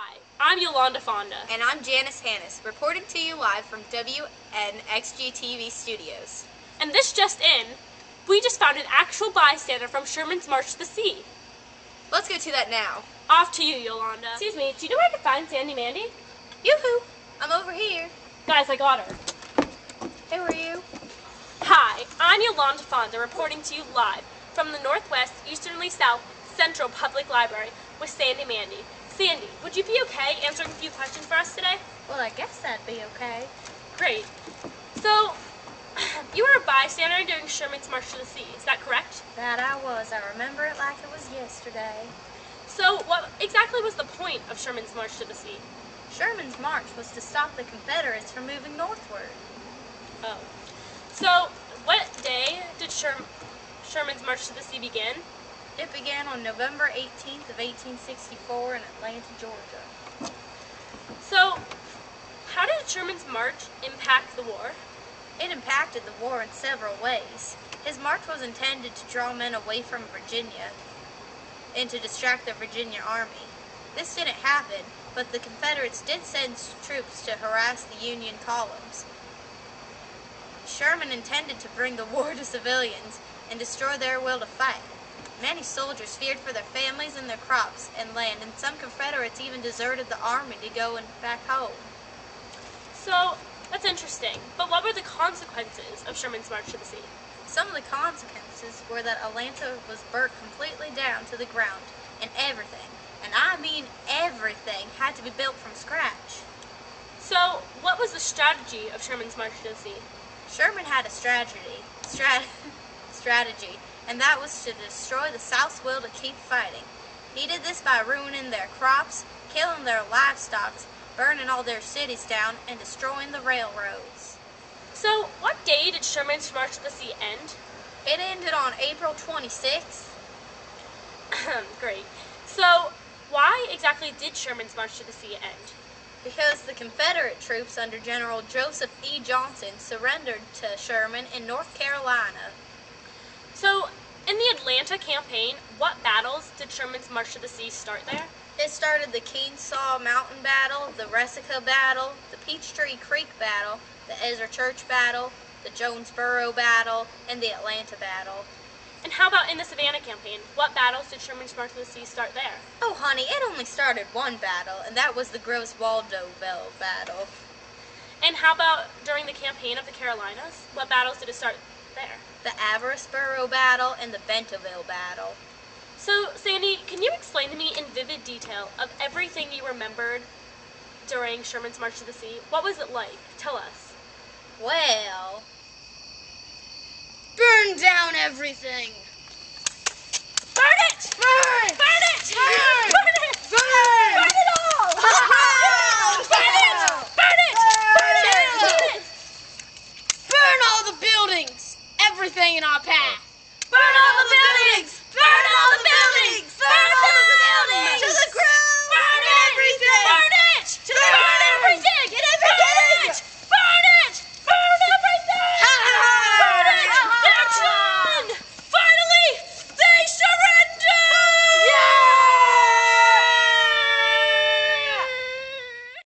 Hi, I'm Yolanda Fonda. And I'm Janice Hannis, reporting to you live from WNXG-TV studios. And this just in, we just found an actual bystander from Sherman's March to the Sea. Let's go to that now. Off to you, Yolanda. Excuse me, do you know where I can find Sandy Mandy? Yoo-hoo! I'm over here. Guys, I got her. Who are you? Hi, I'm Yolanda Fonda, reporting to you live from the Northwest Easternly South Central Public Library with Sandy Mandy. Sandy, would you be okay answering a few questions for us today? Well, I guess that'd be okay. Great. So, you were a bystander during Sherman's March to the Sea, is that correct? That I was. I remember it like it was yesterday. So, what exactly was the point of Sherman's March to the Sea? Sherman's march was to stop the Confederates from moving northward. Oh. So, what day did Sherman's March to the Sea begin? It began on November 18th of 1864 in Atlanta, Georgia. So, how did Sherman's march impact the war? It impacted the war in several ways. His march was intended to draw men away from Virginia and to distract the Virginia Army. This didn't happen, but the Confederates did send troops to harass the Union columns. Sherman intended to bring the war to civilians and destroy their will to fight. Many soldiers feared for their families and their crops and land, and some Confederates even deserted the army to go back home. So, that's interesting. But what were the consequences of Sherman's March to the Sea? Some of the consequences were that Atlanta was burnt completely down to the ground, and everything, and I mean everything, had to be built from scratch. So, what was the strategy of Sherman's March to the Sea? Sherman had a strategy, and that was to destroy the South's will to keep fighting. He did this by ruining their crops, killing their livestock, burning all their cities down, and destroying the railroads. So, what day did Sherman's March to the Sea end? It ended on April 26th. Great. So, why exactly did Sherman's March to the Sea end? Because the Confederate troops under General Joseph E. Johnson surrendered to Sherman in North Carolina. So, in the Atlanta campaign, what battles did Sherman's March to the Sea start there? It started the Kenesaw Mountain Battle, the Resaca Battle, the Peachtree Creek Battle, the Ezra Church Battle, the Jonesboro Battle, and the Atlanta Battle. And how about in the Savannah campaign? What battles did Sherman's March to the Sea start there? Oh, honey, it only started one battle, and that was the Gross-Waldo Battle. And how about during the campaign of the Carolinas? What battles did it start there? The Averasboro Battle and the Bentonville Battle. So, Sandy, can you explain to me in vivid detail of everything you remembered during Sherman's March to the Sea? What was it like? Tell us. Well, burn down everything! Burn it! Burn! Burn it! Burn! Burn it! Burn! Burn it all! Burn it! Burn it! Burn it! Burn it! Burn all the buildings! Everything in our path!